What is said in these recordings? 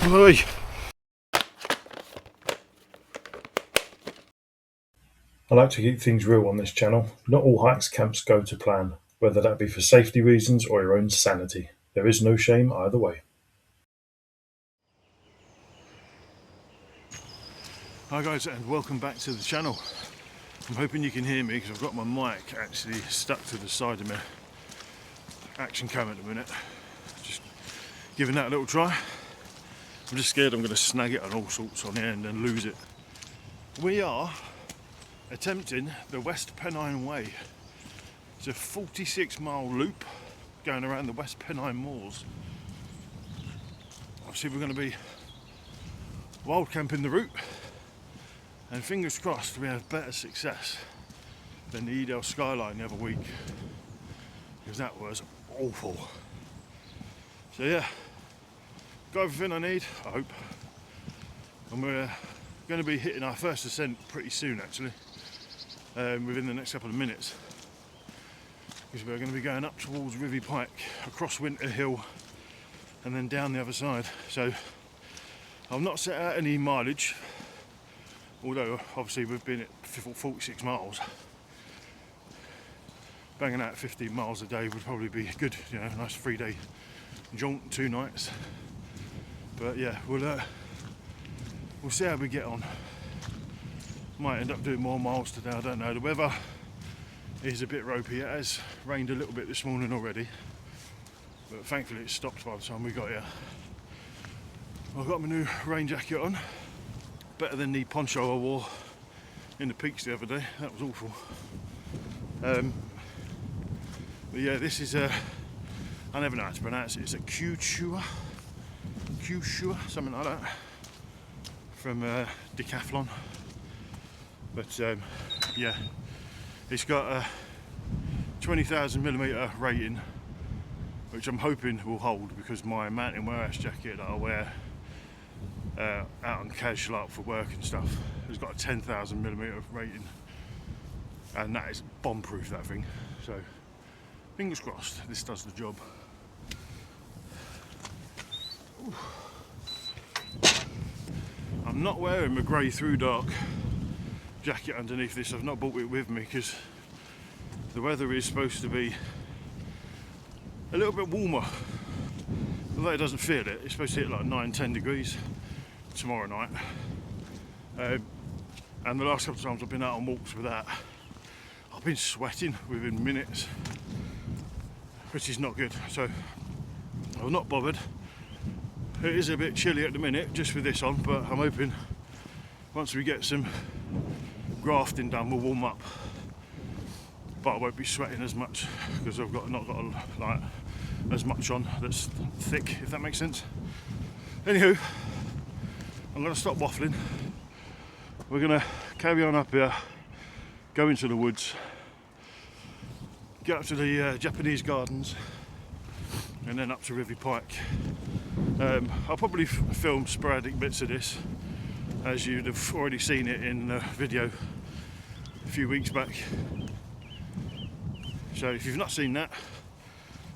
Oi. I like to keep things real on this channel. Not all hikes camps go to plan, whether that be for safety reasons or your own sanity. There is no shame either way. Hi guys, and welcome back to the channel. I'm hoping you can hear me because I've got my mic actually stuck to the side of my action cam at the minute. Just giving that a little try. I'm just scared I'm going to snag it on all sorts on the end and lose it. We are attempting the West Pennine Way. It's a 46-mile loop going around the West Pennine moors. Obviously we're going to be wild camping the route, and fingers crossed we have better success than the EUROHIKE skyline the other week, because that was awful. So yeah, got everything I need, I hope, and we're going to be hitting our first ascent pretty soon actually, within the next couple of minutes, because we're going to be going up towards RYDAL, across Winter Hill and then down the other side. So I've not set out any mileage, although obviously we've been at 46 miles. Banging out 15 miles a day would probably be good, you know, a nice 3-day jaunt, 2 nights. But yeah, we'll see how we get on. Might end up doing more miles today, I don't know. The weather is a bit ropey. It has rained a little bit this morning already, but thankfully it stopped by the time we got here. I've got my new rain jacket on, better than the poncho I wore in the peaks the other day. That was awful. But yeah, this is I never know how to pronounce it. It's a Q-Chua, something like that, from Decathlon. But yeah, it's got a 20,000mm rating, which I'm hoping will hold, because my mountain wear-ass jacket that I wear out on casual up for work and stuff has got a 10,000mm rating, and that is bomb-proof, that thing. So fingers crossed this does the job. Ooh. I'm not wearing my grey through dark jacket underneath this. I've not brought it with me because the weather is supposed to be a little bit warmer, although it doesn't feel it. It's supposed to hit like 9-10 degrees tomorrow night, and the last couple of times I've been out on walks with that, I've been sweating within minutes, which is not good. So I've not bothered. It is a bit chilly at the minute just with this on, but I'm hoping once we get some grafting done we'll warm up, but I won't be sweating as much because I've not got like as much on that's thick, if that makes sense. Anywho, I'm going to stop waffling. We're going to carry on up here, go into the woods, get up to the Japanese gardens, and then up to RYDAL. I'll probably film sporadic bits of this, as you'd have already seen it in the video a few weeks back. So if you've not seen that,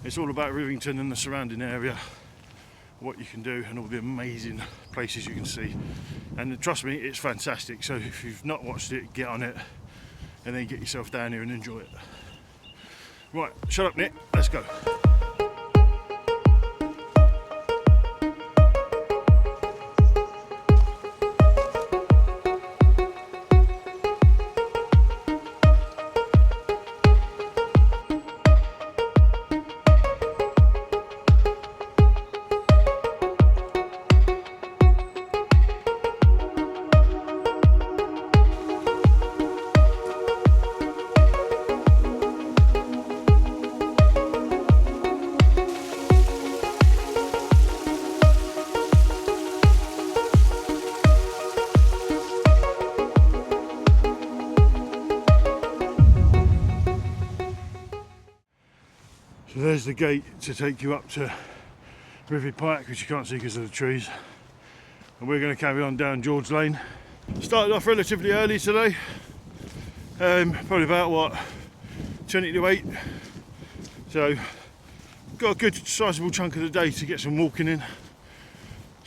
it's all about Rivington and the surrounding area, what you can do and all the amazing places you can see, and trust me, it's fantastic. So if you've not watched it, get on it and then get yourself down here and enjoy it. Right, shut up Nick, let's go. So there's the gate to take you up to RYDAL, which you can't see because of the trees. And we're going to carry on down George Lane. Started off relatively early today, probably about what, 20 to 8. So got a good sizable chunk of the day to get some walking in.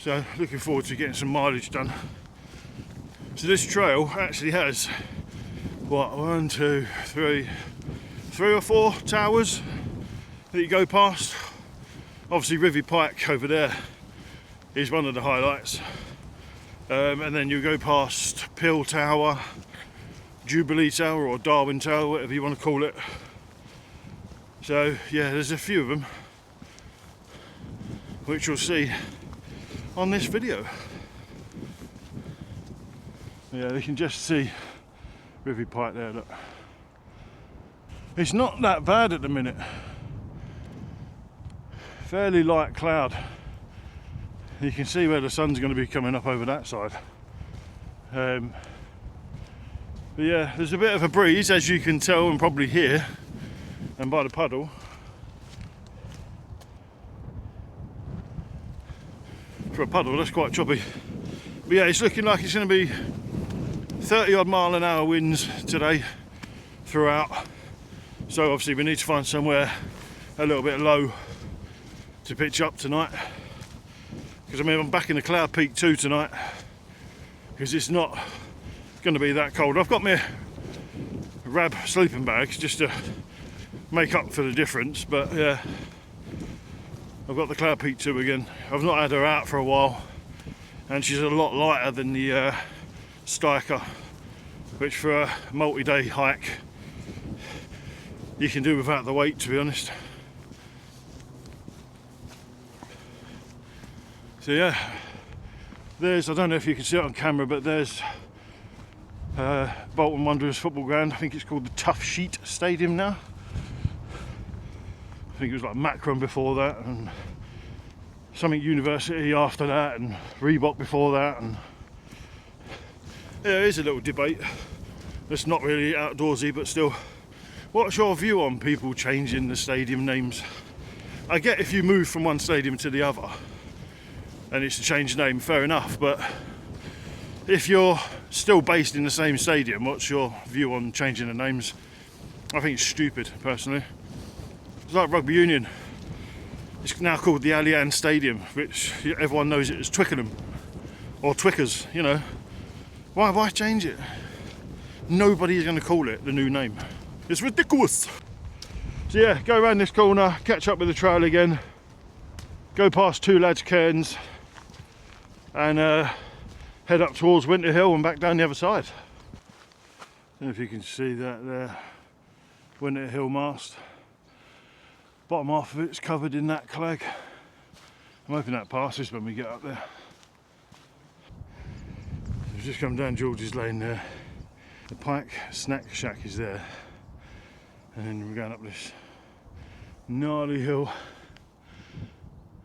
So looking forward to getting some mileage done. So this trail actually has, what, 1, 2, 3 or 4 towers that you go past. Obviously RYDAL over there is one of the highlights. And then you go past Peel Tower, Jubilee Tower or Darwin Tower, whatever you want to call it. So yeah, there's a few of them which you'll see on this video. Yeah, you can just see RYDAL there, look. It's not that bad at the minute. Fairly light cloud. You can see where the sun's going to be coming up over that side. But yeah, there's a bit of a breeze, as you can tell and probably hear, and by the puddle. For a puddle, that's quite choppy. But yeah, it's looking like it's going to be 30 odd mile/an-hour winds today throughout. So obviously we need to find somewhere a little bit low to pitch up tonight. Because I mean, I'm back in the cloud peak too tonight, because it's not going to be that cold. I've got my Rab sleeping bags just to make up for the difference, but yeah, I've got the cloud peak 2 again. I've not had her out for a while, and she's a lot lighter than the STAIKA, which for a multi-day hike you can do without the weight, to be honest. So yeah, there's, I don't know if you can see it on camera, but there's Bolton Wanderers football ground. I think it's called the Tough Sheet Stadium now. I think it was like Macron before that, and something University after that, and Reebok before that, and yeah, it is a little debate. It's not really outdoorsy, but still. What's your view on people changing the stadium names? I get if you move from one stadium to the other and it's a changed name, fair enough, but if you're still based in the same stadium, what's your view on changing the names? I think it's stupid, personally. It's like rugby union. It's now called the Allianz Stadium, which everyone knows it as Twickenham or Twickers, you know. Why change it? Nobody is going to call it the new name. It's ridiculous. So yeah, go around this corner, catch up with the trail again, go past Two Lads Cairns, and head up towards Winter Hill and back down the other side. I don't know if you can see that there, Winter Hill mast. Bottom half of it's covered in that clag. I'm hoping that passes when we get up there. We've just come down George's Lane there. The Pike Snack Shack is there. And then we're going up this gnarly hill.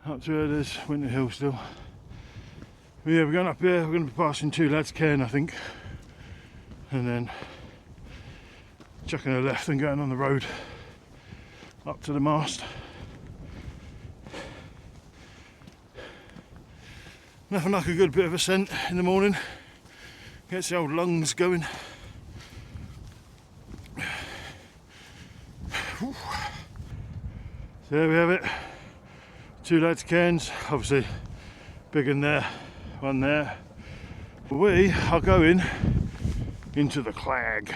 Up to where there's Winter Hill still. But yeah, we're going up here, we're going to be passing Two Lads Cairn, I think. And then chucking a left and going on the road up to the mast. Nothing like a good bit of ascent in the morning. Gets the old lungs going. So there we have it. Two Lads Cairns, obviously big in there, one there. We are going into the clag.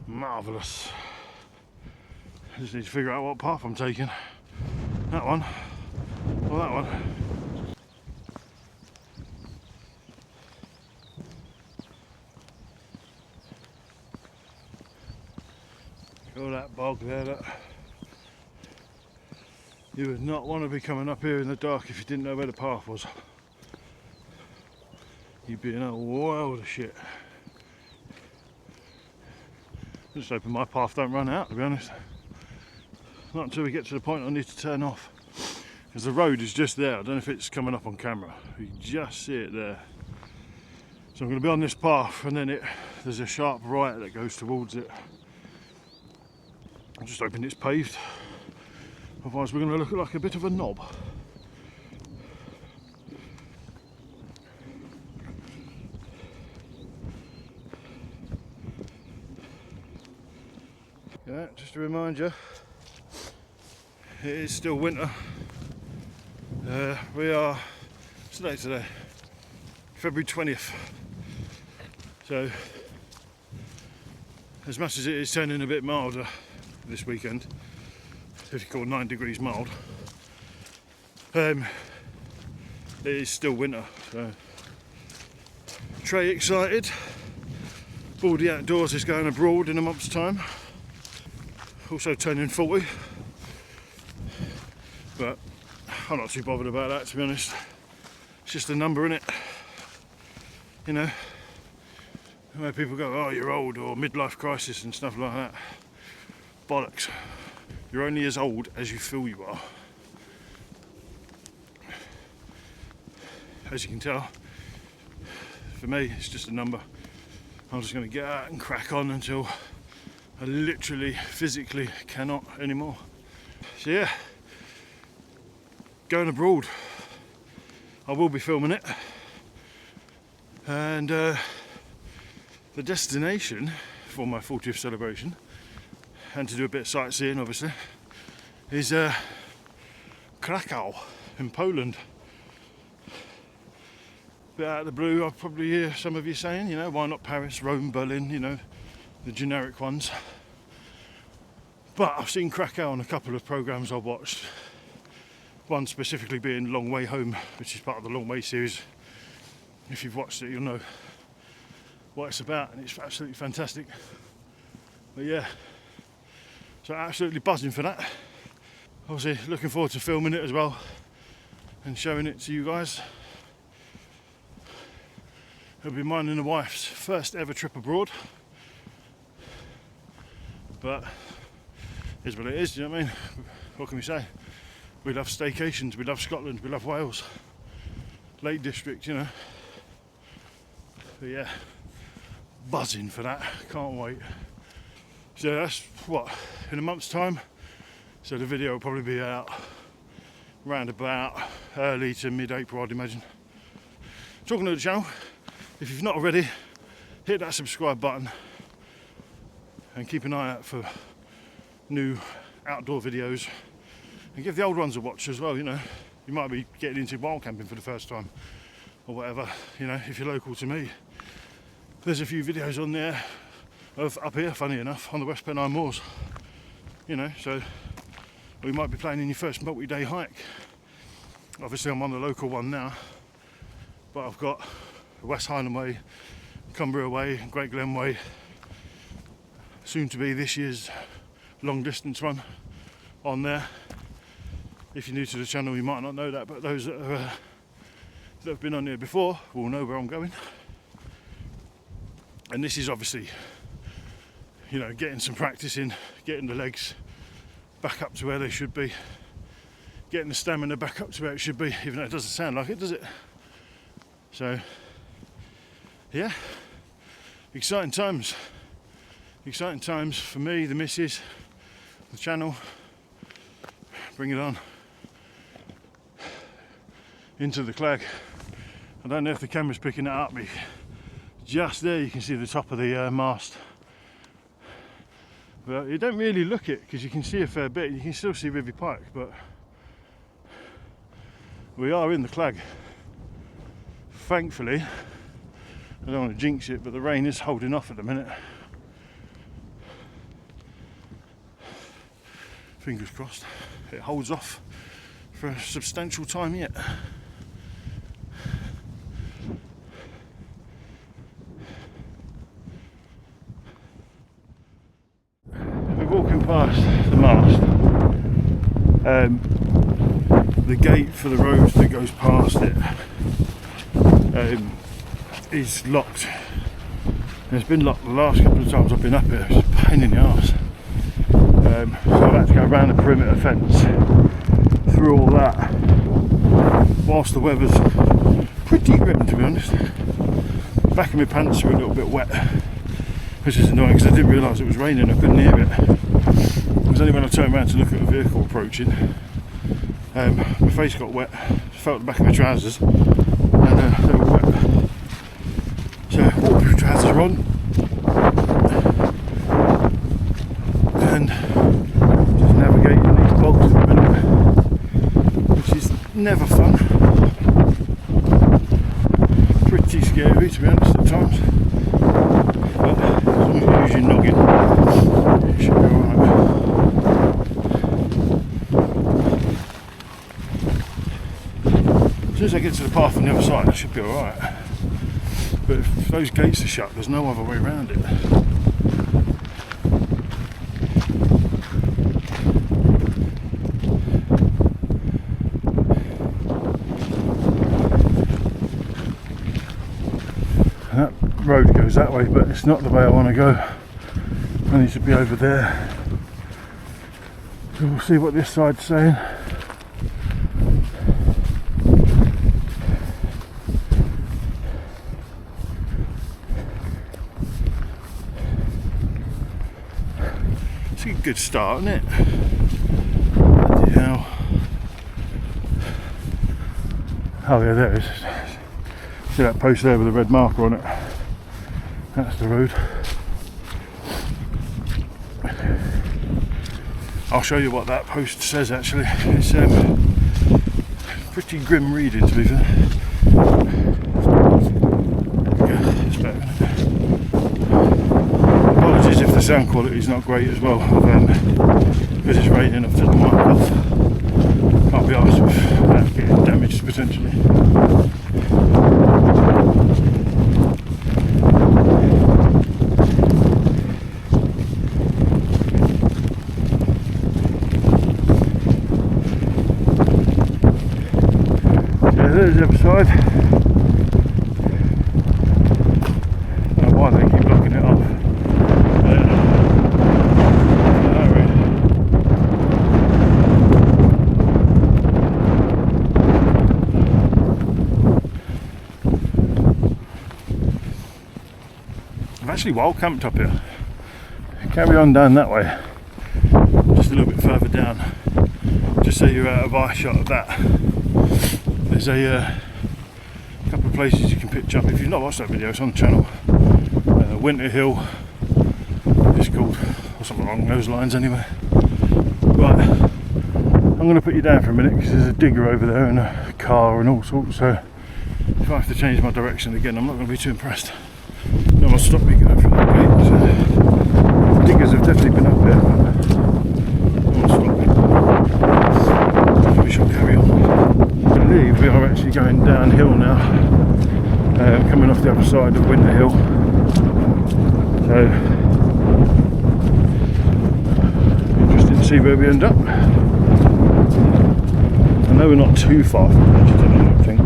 Marvellous. I just need to figure out what path I'm taking. That one or that one. All that bog there, look. You would not want to be coming up here in the dark if you didn't know where the path was. You'd be in a world of shit. I just hoping my path don't run out, to be honest. Not until we get to the point I need to turn off. Because the road is just there. I don't know if it's coming up on camera. You can just see it there. So I'm going to be on this path, and then there's a sharp right that goes towards it. I'm just hoping it's paved. Otherwise we're going to look like a bit of a knob. Yeah, just to remind you, it is still winter. We are What's the date today? February 20th. So, as much as it is turning a bit milder this weekend, if you call 9 degrees mild, it is still winter. So, Trey excited. Baldy Outdoors is going abroad in a month's time. Also turning 40. But I'm not too bothered about that, to be honest. It's just a number, innit? You know, where people go, oh, you're old, or midlife crisis and stuff like that. Bollocks. You're only as old as you feel you are. As you can tell, for me, it's just a number. I'm just going to get out and crack on until I literally, physically cannot anymore. So yeah, going abroad. I will be filming it. And the destination for my 40th celebration, and to do a bit of sightseeing obviously, is Krakow in Poland. Bit out of the blue, I'll probably hear some of you saying, you know, why not Paris, Rome, Berlin, you know, the generic ones. But I've seen Krakow on a couple of programmes I've watched. One specifically being Long Way Home, which is part of the Long Way series. If you've watched it, you'll know what it's about, and it's absolutely fantastic. But yeah, so absolutely buzzing for that. Obviously looking forward to filming it as well and showing it to you guys. It'll be mine and the wife's first ever trip abroad. But it is what it is, you know what I mean? What can we say? We love staycations, we love Scotland, we love Wales, Lake District, you know. But yeah, buzzing for that, can't wait. So that's what, in a month's time. So the video will probably be out round about early to mid-April, I'd imagine. Talking to the channel, if you've not already, hit that subscribe button and keep an eye out for new outdoor videos. And give the old ones a watch as well, you know. You might be getting into wild camping for the first time or whatever, you know, if you're local to me. There's a few videos on there of up here, funny enough, on the West Pennine Moors. You know, so we might be planning your first multi-day hike. Obviously I'm on the local one now, but I've got the West Highland Way, Cumbria Way, Great Glen Way, soon to be this year's long distance one on there. If you're new to the channel, you might not know that, but those that have been on here before will know where I'm going. And this is obviously, you know, getting some practice in, getting the legs back up to where they should be, getting the stamina back up to where it should be, even though it doesn't sound like it, does it? So, yeah, exciting times. Exciting times for me, the missus, the channel. Bring it on. Into the clag. I don't know if the camera's picking that up, but just there you can see the top of the mast. But you don't really look it because you can see a fair bit. You can still see River Pike, but we are in the clag. Thankfully, I don't want to jinx it, but the rain is holding off at the minute. Fingers crossed it holds off for a substantial time yet. We're walking past the mast. The gate for the road that goes past it is locked. And it's been locked the last couple of times I've been up here. It's a pain in the arse. So I've had to go around the perimeter fence through all that whilst the weather's pretty grim, to be honest. Back of my pants are a little bit wet, which is annoying because I didn't realise it was raining. I couldn't hear it. It was only when I turned around to look at a vehicle approaching, my face got wet, felt the back of my trousers, and they were wet. So waterproof trousers are on, and just navigating these bogs at the minute, which is never fun. be, to be honest, at times. But as long as you use your noggin, it should be alright. As soon as I get to the path on the other side, I should be alright. But if those gates are shut, there's no other way around it. And that road goes that way, but it's not the way I want to go. I need to be over there. So we'll see what this side's saying. Good start, isn't it? Bloody hell. Oh yeah, there it is. See that post there with the red marker on it? That's the road. I'll show you what that post says actually. It's pretty grim reading, to be fair. Yeah, it's better, isn't it? Apologies if the sound quality is not great as well, because it's raining. I've turned the mic off. Can't be arsed with that getting damaged potentially. Yeah, there's the other side. I don't know why they keep blocking it off. Actually wild camped up here. Carry on down that way, just a little bit further down, just so you're out of eye shot of that. There's a couple of places you can pitch up. If you've not watched that video, it's on the channel. Winter Hill it's called, or something along those lines anyway. Right, I'm going to put you down for a minute because there's a digger over there and a car and all sorts, so if I have to change my direction again, I'm not going to be too impressed. No one stopped me going through that gate. So diggers have definitely been up there, but no one stopped me. So we shall carry on. I believe we are actually going downhill now, coming off the other side of Winter Hill. So interesting to see where we end up. I know we're not too far from the edge, I don't think.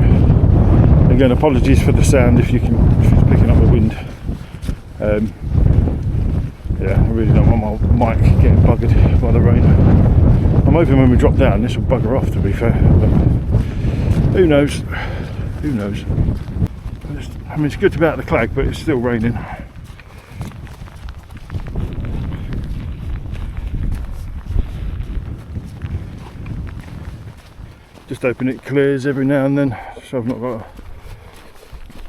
Again, apologies for the sound if it's picking up the wind. Yeah, I really don't want my mic getting buggered by the rain. I'm hoping when we drop down this will bugger off, to be fair, but who knows? Who knows? I mean, it's good to be out of the clag, but it's still raining. Just hoping it clears every now and then, so I've not got to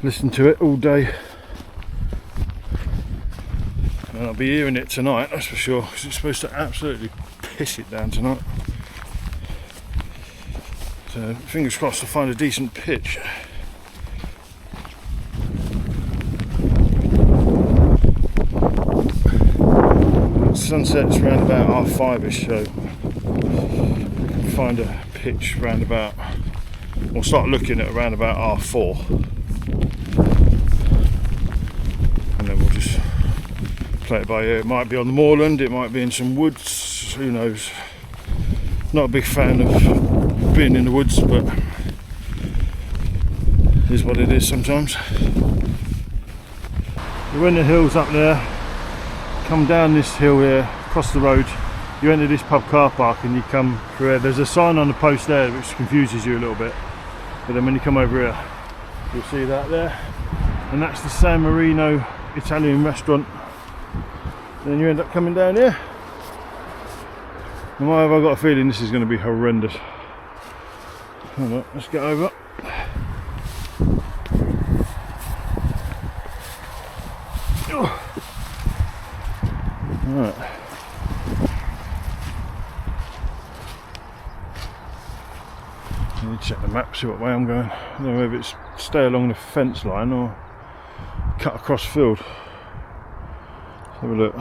listen to it all day. And I'll be hearing it tonight, that's for sure, because it's supposed to absolutely piss it down tonight. So fingers crossed I'll find a decent pitch. Sunset's around about 5:30ish, so find a pitch round about, we'll start looking at around about 4:30, and then we'll just play it by ear. It might be on the moorland, it might be in some woods, who knows. Not a big fan of being in the woods, but it is what it is sometimes. When the hill's up there, come down this hill here, across the road, you enter this pub car park and you come through here. There's a sign on the post there which confuses you a little bit, but then when you come over here you'll see that there, and that's the San Marino Italian restaurant. And then you end up coming down here, and why have I got a feeling this is going to be horrendous. Hold on, let's get over. Right. I need to check the map, see what way I'm going. I don't know if it's stay along the fence line or cut across field. Let's have a look.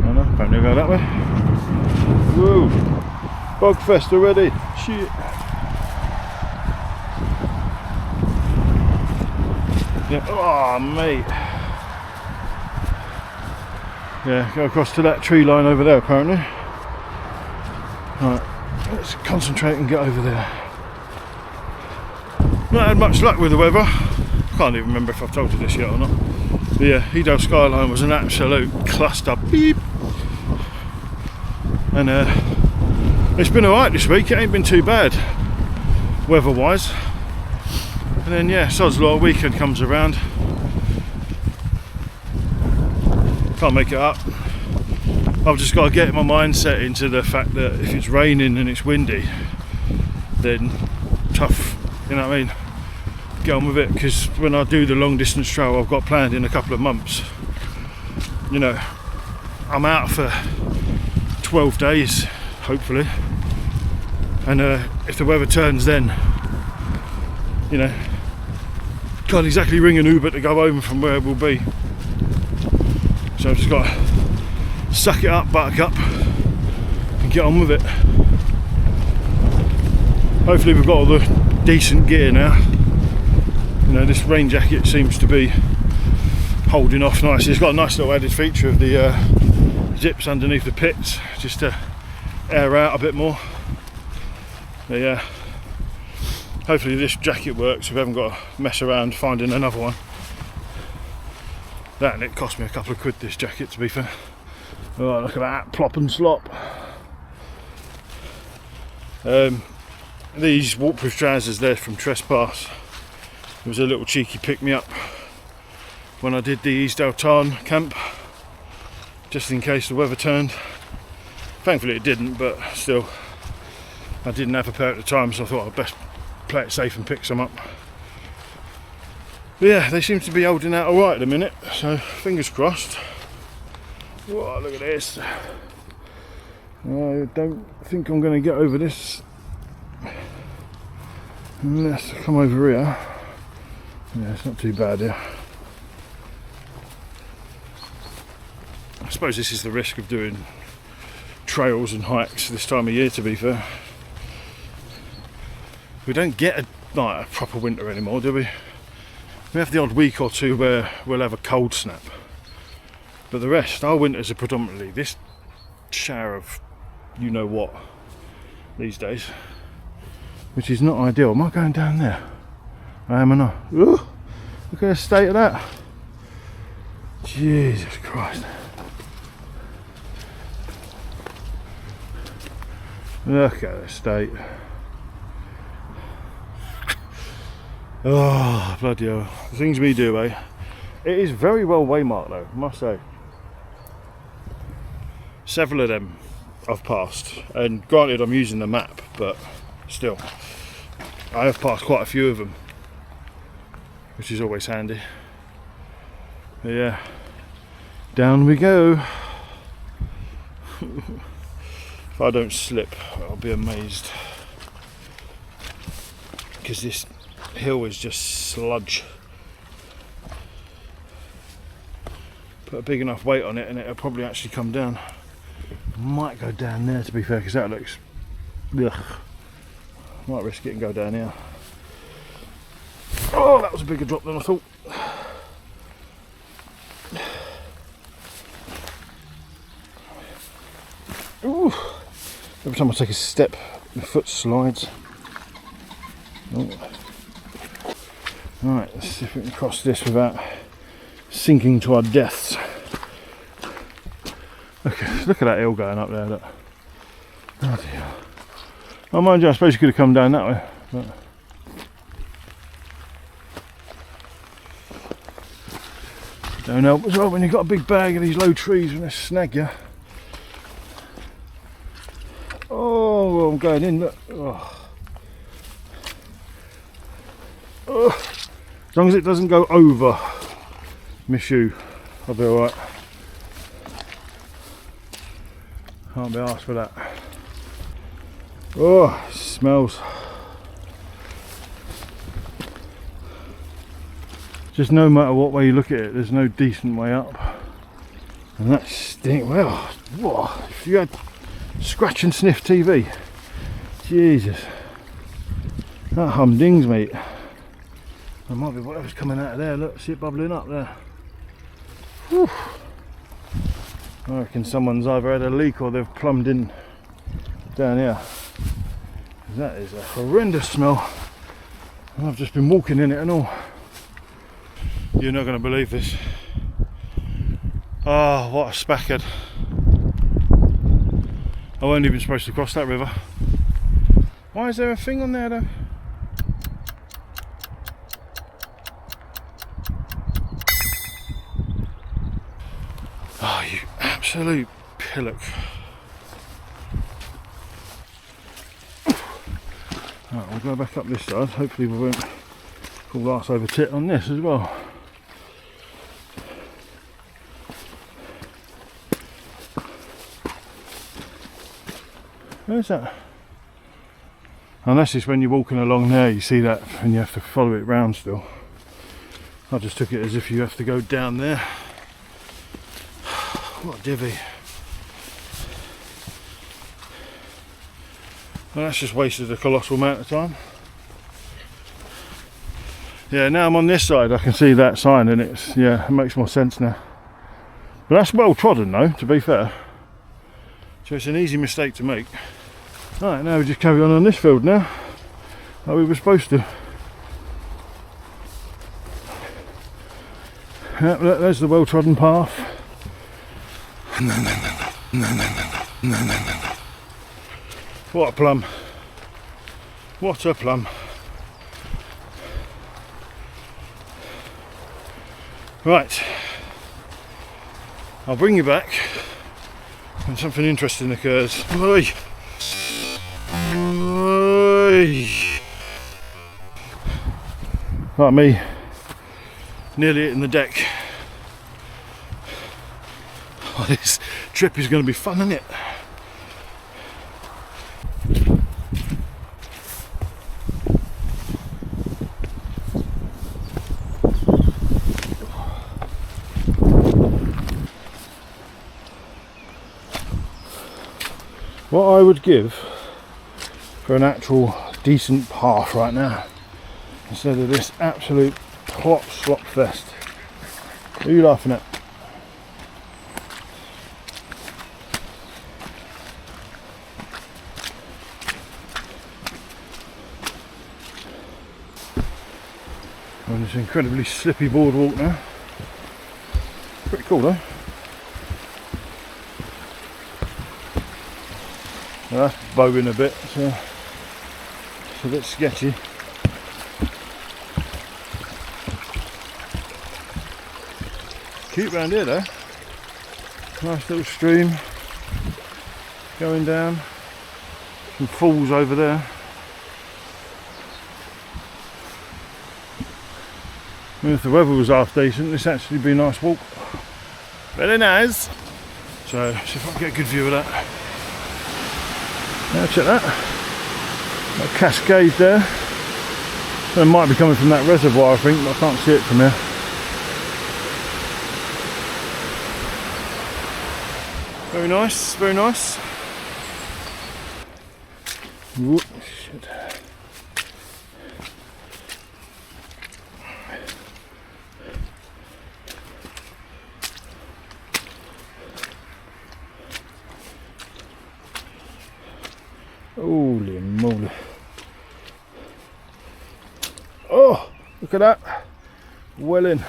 Oh no, apparently go that way. Whoa! Bogfest already. Shit. Yeah. Oh mate. Yeah, go across to that tree line over there apparently. Right, let's concentrate and get over there. Not had much luck with the weather. Can't even remember if I've told you this yet or not. But yeah, HILLEBERG skyline was an absolute cluster. Beep. And it's been alright this week. It ain't been too bad weather-wise. And then yeah, sod's law weekend comes around. Can't make it up. I've just got to get my mindset into the fact that if it's raining and it's windy, then tough, you know what I mean? Get on with it, because when I do the long distance trail I've got planned in a couple of months, you know, I'm out for 12 days hopefully, and if the weather turns then, you know, can't exactly ring an Uber to go home from where we'll be. So I've just got to suck it up, buttercup, and get on with it. Hopefully we've got all the decent gear now. You know, this rain jacket seems to be holding off nicely. It's got a nice little added feature of the zips underneath the pits, just to air out a bit more. But yeah, hopefully this jacket works. We haven't got to mess around finding another one. That, and it cost me a couple of quid, this jacket, to be fair. Oh, look at that, plop and slop. These waterproof trousers there from Trespass. It was a little cheeky pick-me-up when I did the East Tarn camp, just in case the weather turned. Thankfully it didn't, but still, I didn't have a pair at the time, so I thought I'd best play it safe and pick some up. But yeah, they seem to be holding out alright at the minute, so fingers crossed. Whoa, look at this. I don't think I'm going to get over this unless I come over here. Yeah, it's not too bad here. I suppose this is the risk of doing trails and hikes this time of year, to be fair. We don't get a proper winter anymore, do we? We have the odd week or two where we'll have a cold snap. But the rest, our winters are predominantly this shower of you know what these days. Which is not ideal. Am I going down there? I am or not? Ooh, look at the state of that. Jesus Christ. Look at the state. Oh, bloody hell. The things we do, eh? It is very well waymarked though, I must say. Several of them I've passed, and granted I'm using the map, but still, I have passed quite a few of them, which is always handy. But yeah, down we go. If I don't slip, I'll be amazed, because this hill is just sludge. Put a big enough weight on it and it'll probably actually come down. Might go down there, to be fair, because that looks, ugh. Might risk it and go down here. Oh, that was a bigger drop than I thought. Ooh. Every time I take a step, my foot slides. Oh. Right, let's see if we can cross this without sinking to our deaths. Okay, look at that hill going up there. Look. Oh dear. Oh, mind you, I suppose you could have come down that way. But don't help as well when you've got a big bag of these low trees and they snag you. Oh, well, I'm going in. Look. Oh. Oh. As long as it doesn't go over my shoe, I'll be alright. Can't be asked for that. Oh, it smells. Just no matter what way you look at it, there's no decent way up. And that stink. Well, whoa, if you had scratch and sniff TV, Jesus, that humdings, mate. There might be whatever's coming out of there. Look, see it bubbling up there. Whew. I reckon someone's either had a leak or they've plumbed in down here. That is a horrendous smell. I've just been walking in it and all. You're not going to believe this. Oh, what a spackhead. I wasn't even supposed to cross that river. Why is there a thing on there though? Oh, you absolute pillock. Right, we'll go back up this side. Hopefully we won't fall arse over tit on this as well. Where's that? Unless it's when you're walking along there, you see that and you have to follow it round still. I just took it as if you have to go down there. What a divvy. Well, that's just wasted a colossal amount of time. Yeah, now I'm on this side, I can see that sign and it's, yeah, it makes more sense now. But that's well trodden though, to be fair. So it's an easy mistake to make. Right, now we just carry on this field now, like we were supposed to. Yep, there's the well trodden path. What a plum. What a plum. Right, I'll bring you back when something interesting occurs. Oi. Oi. Like me, nearly hitting the deck. Oh, this trip is going to be fun, isn't it? What I would give for an actual decent path right now, instead of this absolute plop slop fest. Who are you laughing at? On this incredibly slippy boardwalk now. Pretty cool though. Well, that's bowing a bit, so it's a bit sketchy. Cute round here though. Nice little stream going down. Some falls over there. I mean, if the weather was half decent, this actually be a nice walk. Very nice. So, see if I can get a good view of that. Yeah, check that. That cascade there. It might be coming from that reservoir, I think, but I can't see it from here. Very nice, very nice. Whoop, shit. Holy moly. Oh, look at that. Well in.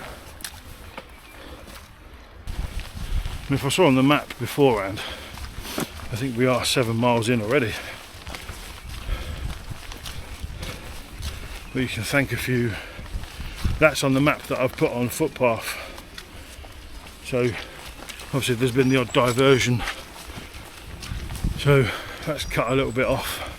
And if I saw on the map beforehand, I think we are 7 miles in already. But you can thank a few. That's on the map that I've put on footpath. So obviously there's been the odd diversion. So that's cut a little bit off.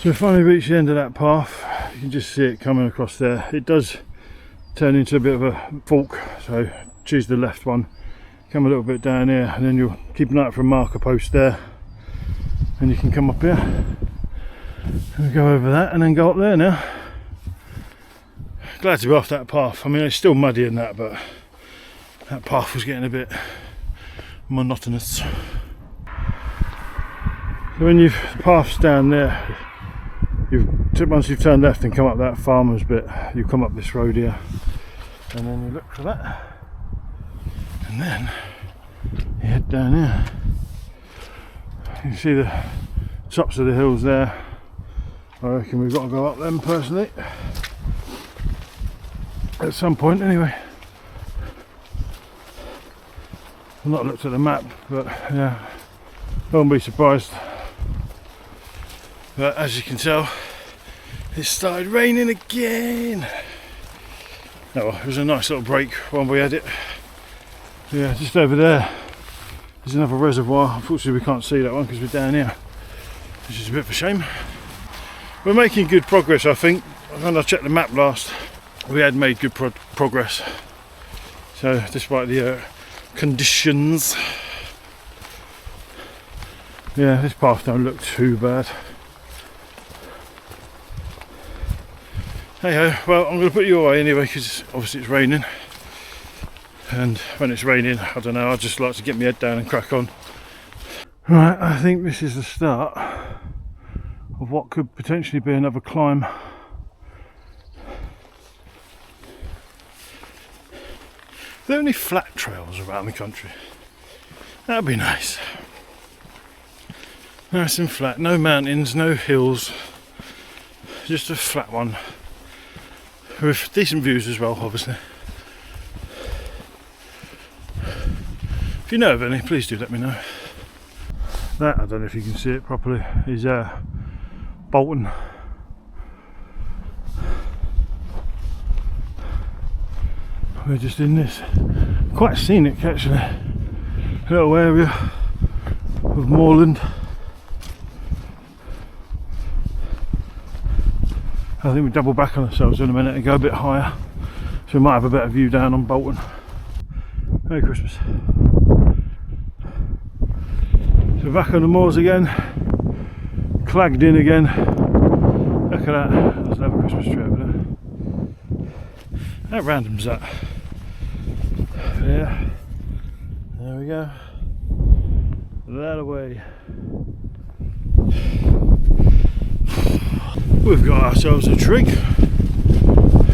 We finally reached the end of that path. You can just see it coming across there. It does turn into a bit of a fork, so choose the left one, come a little bit down here, and then you'll keep an eye out for a marker post there, and you can come up here and go over that and then go up there now. Glad to be off that path. I mean, it's still muddy in that, but that path was getting a bit monotonous. So when you've passed down there, once you've turned left and come up that farmer's bit, you come up this road here, and then you look for that, and then you head down here. You can see the tops of the hills there. I reckon we've got to go up them personally, at some point anyway. I've not looked at the map, but yeah, I won't be surprised. But as you can tell, it started raining again. Oh well, it was a nice little break when we had it. Yeah, just over there there's another reservoir. Unfortunately we can't see that one because we're down here, which is a bit of a shame. We're making good progress, I think. When I checked the map last, we had made good progress. So despite the conditions, yeah, this path don't look too bad. Hey ho, well, I'm going to put you away anyway because obviously it's raining, and when it's raining, I don't know, I just like to get my head down and crack on. Right, I think this is the start of what could potentially be another climb. Are there any flat trails around the country? That'd be nice. Nice and flat, no mountains, no hills, just a flat one. With decent views as well, obviously. If you know of any, please do let me know. That, I don't know if you can see it properly, is Bolton. We're just in this quite scenic, actually, little area of moorland. I think we double back on ourselves in a minute and go a bit higher, so we might have a better view down on Bolton. Merry Christmas. So we're back on the moors again, clagged in again. Look at that, there's another Christmas tree over there. How random's that? Yeah, there we go. That away. We've got ourselves a trig.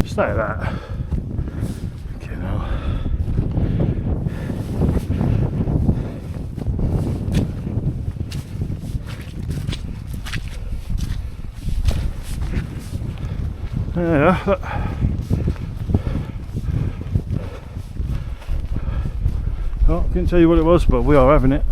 Stay at that. Okay, now. Yeah, well, I couldn't tell you what it was, but we are having it.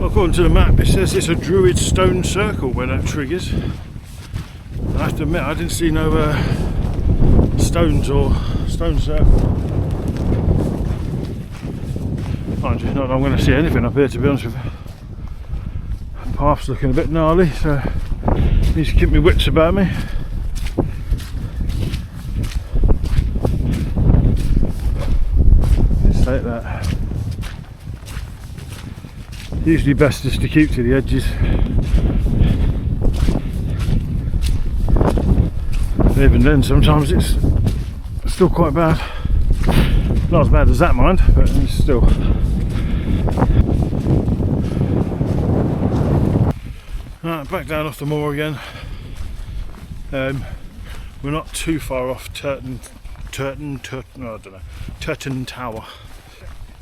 According to the map, it says it's a druid stone circle where that trig is. I have to admit, I didn't see no stones or stone circle. Mind you, not that I'm going to see anything up here, to be honest with you. The path's looking a bit gnarly, so I need to keep my wits about me. Just like that. Usually best just to keep to the edges. Even then, sometimes it's still quite bad. Not as bad as that, mind, but it's still. Right, back down off the moor again. We're not too far off Turton Tower.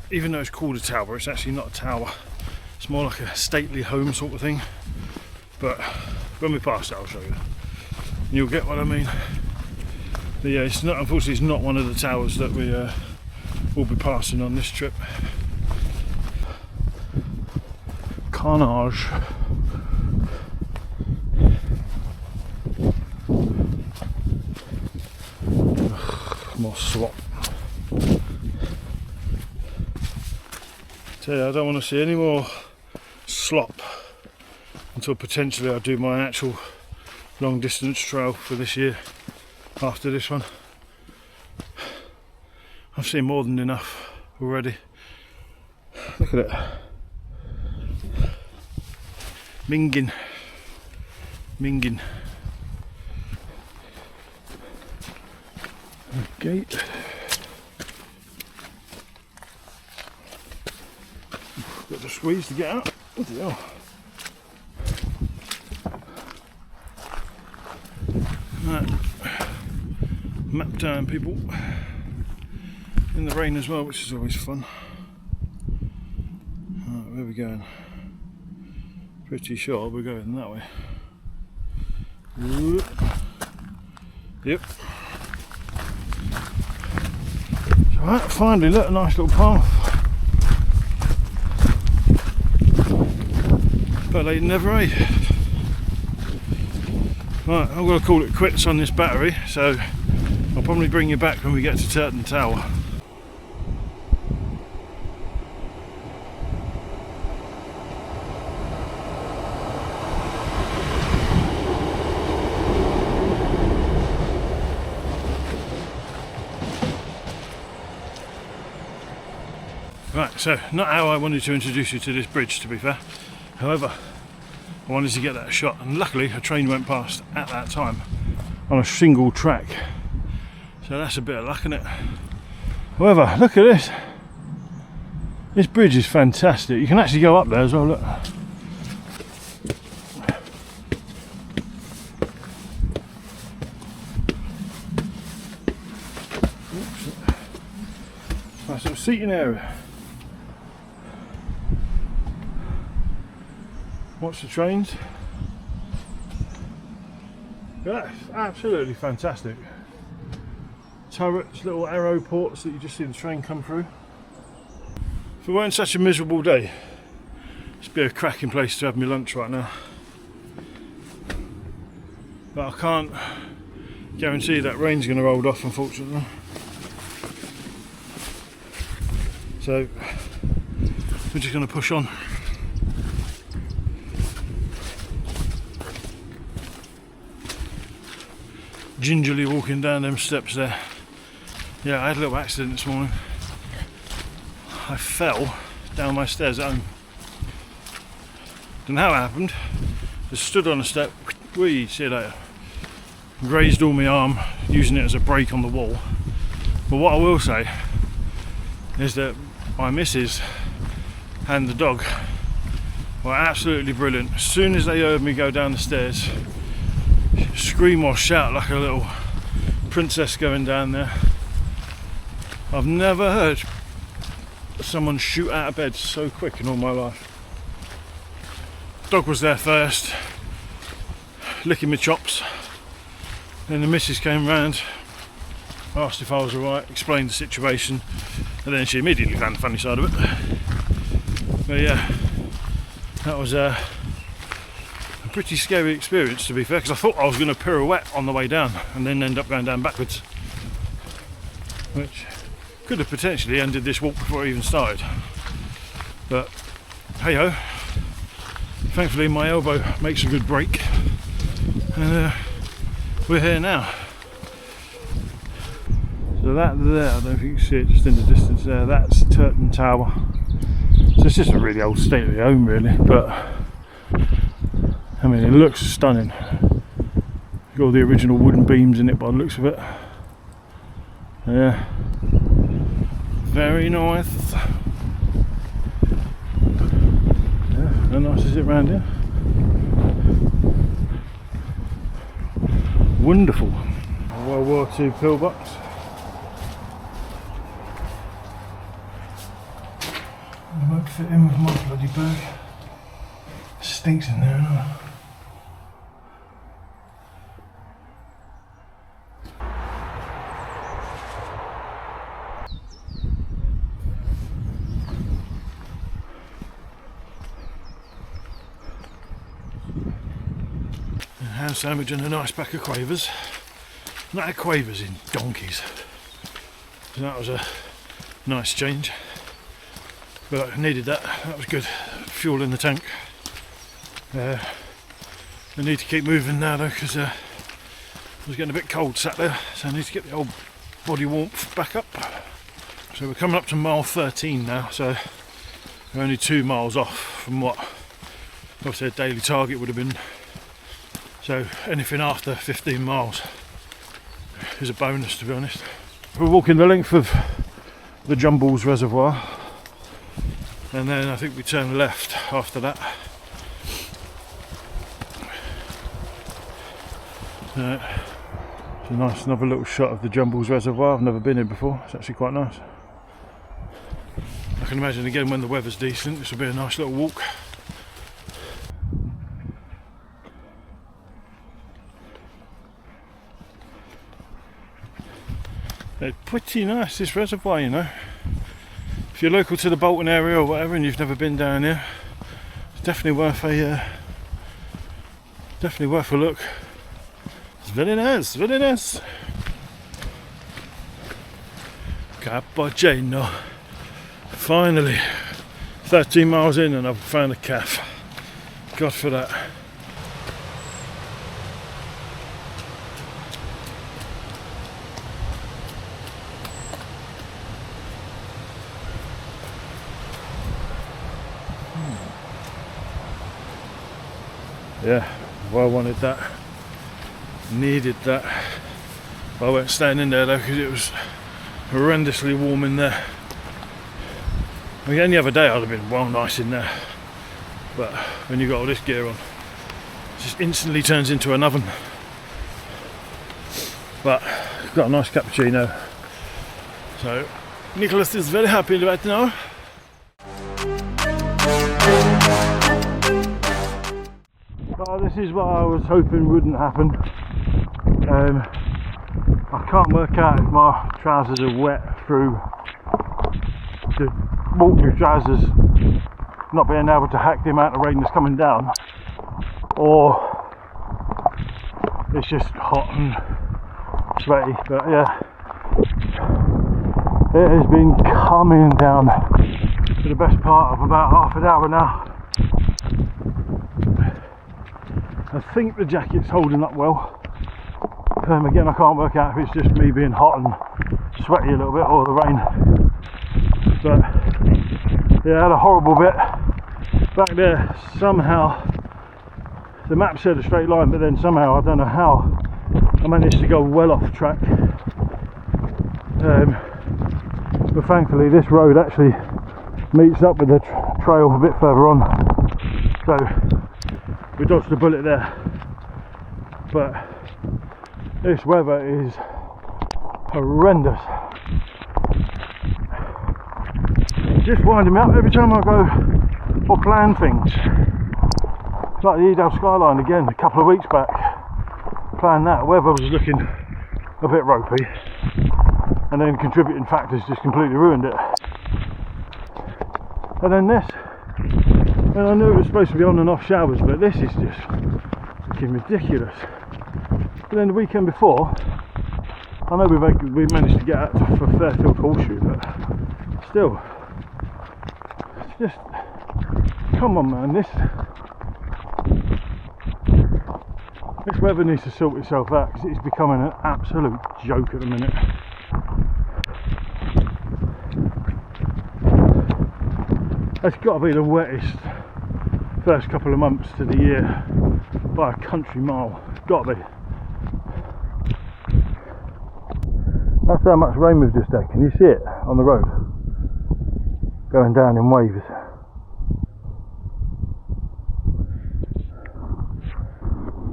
Even though it's called a tower, it's actually not a tower. It's more like a stately home sort of thing, but when we pass it I'll show you and you'll get what I mean. But yeah, it's not, unfortunately it's not one of the towers that we will be passing on this trip. Carnage. Ugh, more swap. Tell you, I don't want to see any more slop until potentially I do my actual long distance trail for this year after this one. I've seen more than enough already. Look at it. Minging. Gate. Got to squeeze to get out. Bloody hell. Right. Map down, people. In the rain as well, which is always fun. Right, where are we going? Pretty sure we're going that way. Yep. Right, finally, look, a nice little path. But they never ate. Right, I'm going to call it quits on this battery, so I'll probably bring you back when we get to Turton Tower. Right, so not how I wanted to introduce you to this bridge, to be fair. However, I wanted to get that shot, and luckily a train went past at that time on a single track. So that's a bit of luck, isn't it? However, look at this. This bridge is fantastic. You can actually go up there as well, look. Oops. Nice little seating area. Watch the trains. That's absolutely fantastic. Turrets, little arrow ports that you just see the train come through. If it weren't such a miserable day, this would be a cracking place to have my lunch right now. But I can't guarantee that rain's going to roll off, unfortunately. So we're just going to push on. Gingerly walking down them steps there. Yeah, I had a little accident this morning. I fell down my stairs at home. Don't know how it happened. Just stood on a step, whee, see you later. Grazed all my arm, using it as a brake on the wall. But what I will say is that my missus and the dog were absolutely brilliant. As soon as they heard me go down the stairs, scream or shout like a little princess going down there. I've never heard someone shoot out of bed so quick in all my life. Dog was there first, licking my chops. Then the missus came round, asked if I was alright, explained the situation, and then she immediately found the funny side of it. But yeah, that was a pretty scary experience, to be fair, because I thought I was going to pirouette on the way down and then end up going down backwards, which could have potentially ended this walk before it even started. But hey ho, thankfully my elbow makes a good break, and we're here now. So that there, I don't know if you can see it just in the distance there, that's Turton Tower. So it's just a really old stately home really, but I mean, it looks stunning. Got all the original wooden beams in it by the looks of it. Yeah, very nice. Yeah, how nice is it round here? Wonderful. World War II pillbox. I won't fit in with my bloody bag. It stinks in there, doesn't it? Ham sandwich and a nice pack of quavers. Not had quavers in donkeys. So that was a nice change. but I needed that. That was good. Fuel in the tank. I need to keep moving now though, because I was getting a bit cold sat there, so I need to get the old body warmth back up. So we're coming up to mile 13 now, so we're only 2 miles off from what obviously a daily target would have been. So anything after 15 miles is a bonus, to be honest. We're walking the length of the Jumbles Reservoir, and then I think we turn left after that. It's a nice, another little shot of the Jumbles Reservoir. I've never been here before. It's actually quite nice. I can imagine again when the weather's decent, this will be a nice little walk. It's pretty nice, this reservoir, you know. If you're local to the Bolton area or whatever and you've never been down here, it's definitely worth a look. It's very nice, very nice. Cappuccino. Finally, 13 miles in and I've found a calf. God for that. Yeah, well, I wanted that, needed that. I weren't staying in there though because it was horrendously warm in there. I mean, any other day I'd have been well nice in there, but when you've got all this gear on, it just instantly turns into an oven. But I've got a nice cappuccino, so Nicholas is very happy right now. This is what I was hoping wouldn't happen. I can't work out if my trousers are wet through the waterproof trousers not being able to hack the amount of rain that's coming down, or it's just hot and sweaty. But yeah, it has been coming down for the best part of about half an hour now. I think the jacket's holding up well. Again, I can't work out if it's just me being hot and sweaty a little bit or the rain. But yeah, I had a horrible bit back there. Somehow, the map said a straight line, but then somehow, I don't know how, I managed to go well off track. But thankfully this road actually meets up with the trail a bit further on. So we dodged a bullet there. But this weather is horrendous. It's just winding me up every time I go or plan things. It's like the EUROHIKE skyline again a couple of weeks back. Planned that, weather was looking a bit ropey, and then contributing factors just completely ruined it. And then this, and I knew it was supposed to be on and off showers, but this is just fucking ridiculous. But then the weekend before, I know we managed to get out for Fairfield Horseshoe, but still, it's just, come on man, this weather needs to sort itself out because it's becoming an absolute joke at the minute. It's got to be the wettest first couple of months to the year by a country mile. Got to be. That's how much rain we've just had. Can you see it on the road? Going down in waves.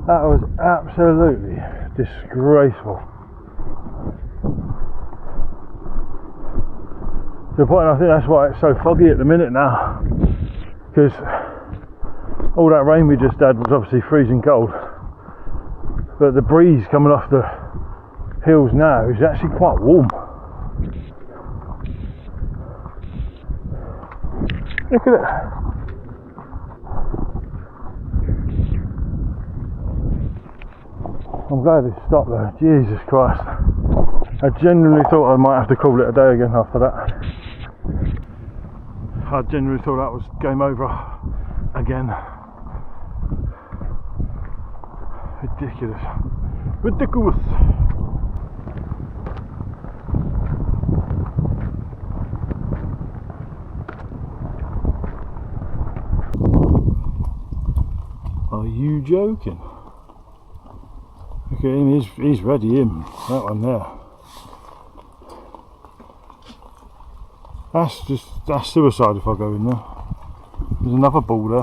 That was absolutely disgraceful. To the point, I think that's why it's so foggy at the minute now, because all that rain we just had was obviously freezing cold, but the breeze coming off the hills now is actually quite warm. Look at it. I'm glad it stopped there. Jesus Christ. I genuinely thought I might have to call it a day again after that. I genuinely thought that was game over again. Ridiculous. Ridiculous. Are you joking? Look at him, he's ready, him. That one there. That's suicide if I go in there. There's another boulder.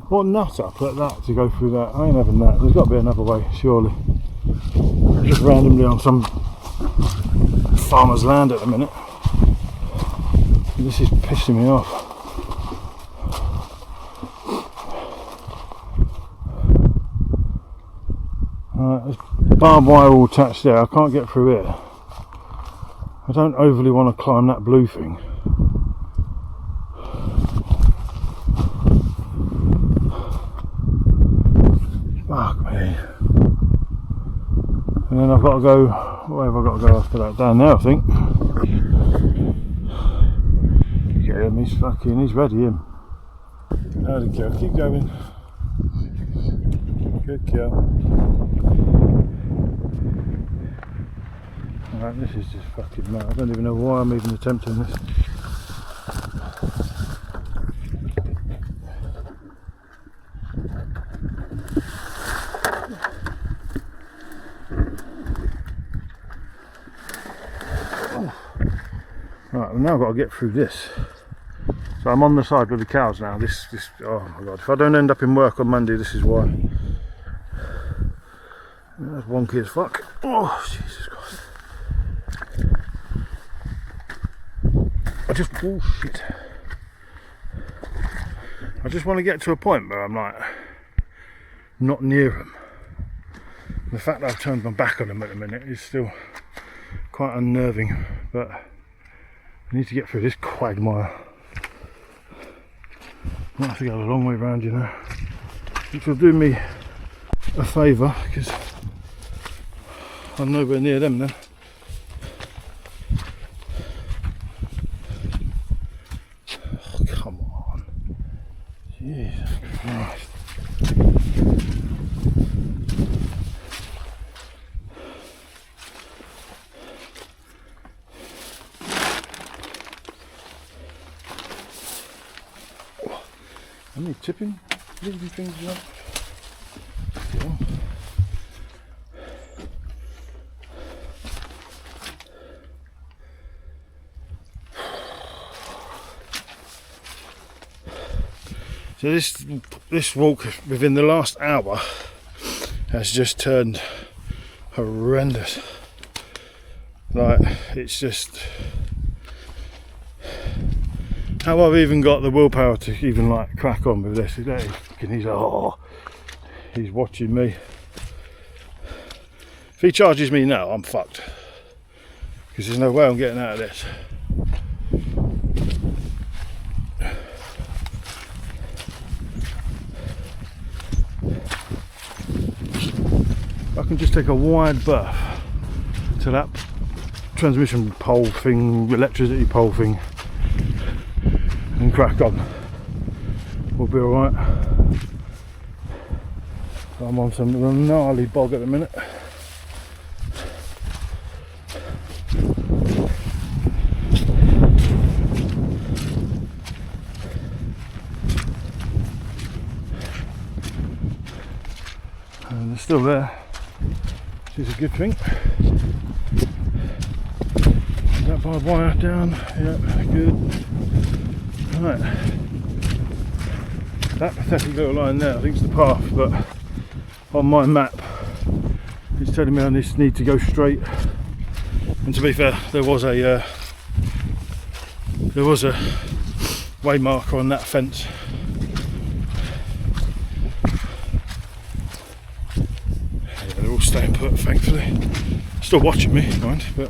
What nutter put that to go through that? I ain't having that. There's got to be another way, surely. Just randomly on some farmer's land at the minute. This is pissing me off. There's barbed wire all attached there. I can't get through here. I don't overly want to climb that blue thing. Fuck me. And then I've got to go, where have I got to go after that? Down there, I think. Get him, he's ready, him. Howdy, kill, keep going. Good kill. Right, this is just fucking mad. I don't even know why I'm even attempting this. Right, well, now I've got to get through this. So I'm on the side with the cows now. This, oh my god, if I don't end up in work on Monday, this is why. That's wonky as fuck. Oh, Jesus Christ. Oh shit. I just want to get to a point where I'm like, not near them. The fact that I've turned my back on them at the minute is still quite unnerving, but I need to get through this quagmire. Might have to go a long way round, you know, which will do me a favour because I'm nowhere near them then. Oh, come on. Jesus Christ. Am I tipping these things up? Yeah. So this walk within the last hour has just turned horrendous. Like, it's just how I've even got the willpower to even like crack on with this. He's watching me. If he charges me now, I'm fucked, because there's no way I'm getting out of this. I can just take a wide berth to that transmission pole thing, electricity pole thing, and crack on. We'll be alright. I'm on some gnarly bog at the minute. And they're still there, which is a good thing. That barbed wire down, yeah, good. Right, that pathetic little line there I think is the path, but on my map it's telling me I just need to go straight. And to be fair, there was a way marker on that fence. Yeah, they're all staying put, thankfully. Still watching me, mind, but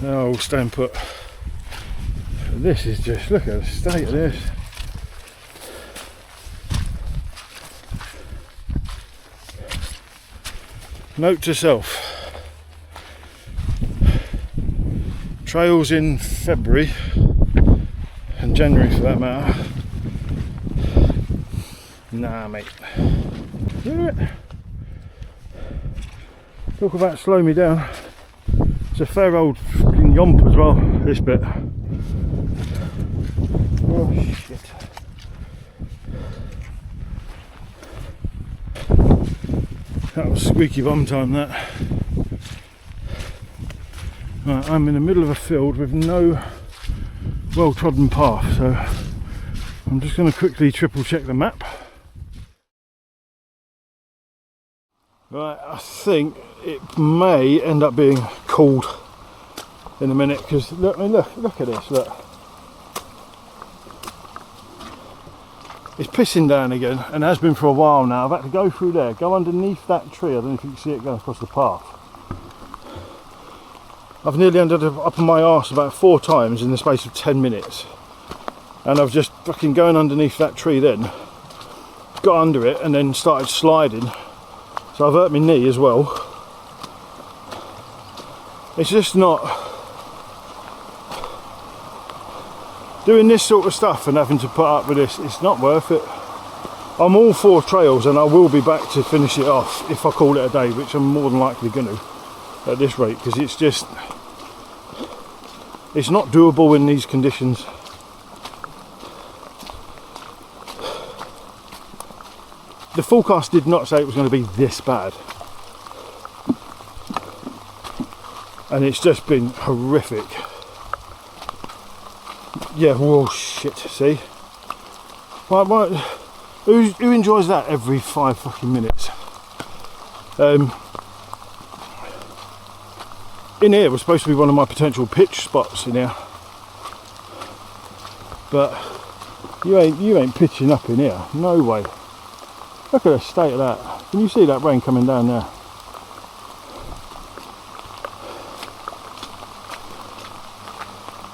they're all staying put. This is just, look at the state of this. Note to self: trails in February and January for that matter. Nah, mate. Talk about slow me down. It's a fair old fucking yomp as well, this bit. Oh shit. That was squeaky bum time, that. Right, I'm in the middle of a field with no well-trodden path, so I'm just going to quickly triple check the map. Right, I think it may end up being cold in a minute, because look, I mean, look at this, look. It's pissing down again, and has been for a while now. I've had to go through there, go underneath that tree. I don't know if you can see it going across the path. I've nearly ended up on my arse about 4 times in the space of 10 minutes. And I've just fucking going underneath that tree then, got under it and then started sliding. So I've hurt my knee as well. It's just not... doing this sort of stuff and having to put up with this, it's not worth it. I'm all for trails and I will be back to finish it off if I call it a day, which I'm more than likely going to at this rate, because it's just, it's not doable in these conditions. The forecast did not say it was going to be this bad, and it's just been horrific. Yeah, whoa, shit, see? Who enjoys that every 5 fucking minutes? In here was supposed to be one of my potential pitch spots in here, but you ain't pitching up in here, no way. Look at the state of that. Can you see that rain coming down there?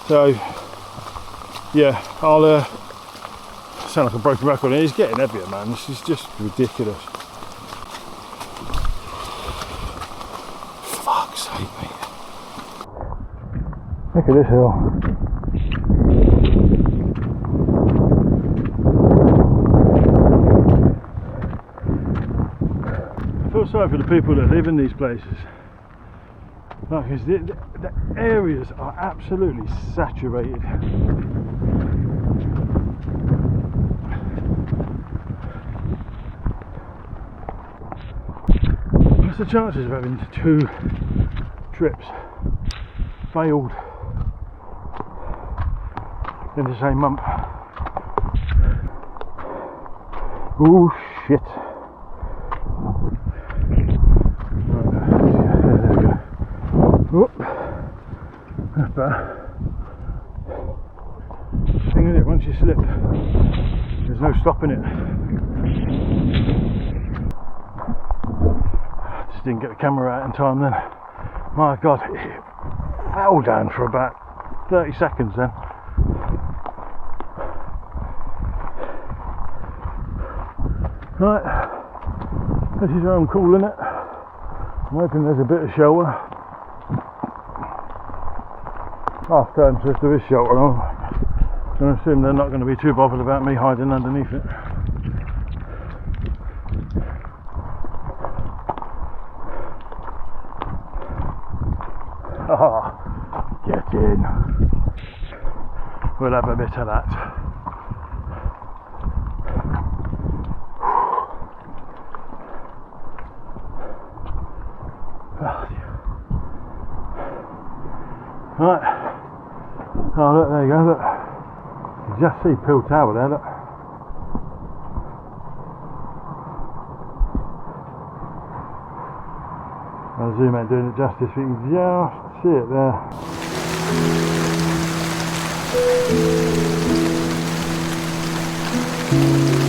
So yeah, I'll sound like a broken record. It's getting heavier, man. This is just ridiculous. Fuck's sake, mate. Look at this hill. I feel sorry for the people that live in these places. Like, the areas are absolutely saturated. What's the chances of having 2 trips failed in the same month? Oh shit. Oh, that's better. Thing is, once you slip, there's no stopping it. Just didn't get the camera out in time then. My God, it fell down for about 30 seconds then. Right, this is how I'm calling it. I'm hoping there's a bit of shelter. Half time, so if there is shelter, I'm going to assume they're not going to be too bothered about me hiding underneath it. Ah, get in. We'll have a bit of that. Right. Oh look, there you go, look. You just see Peel Tower there, look. I'll zoom out doing it justice, you can just see it there.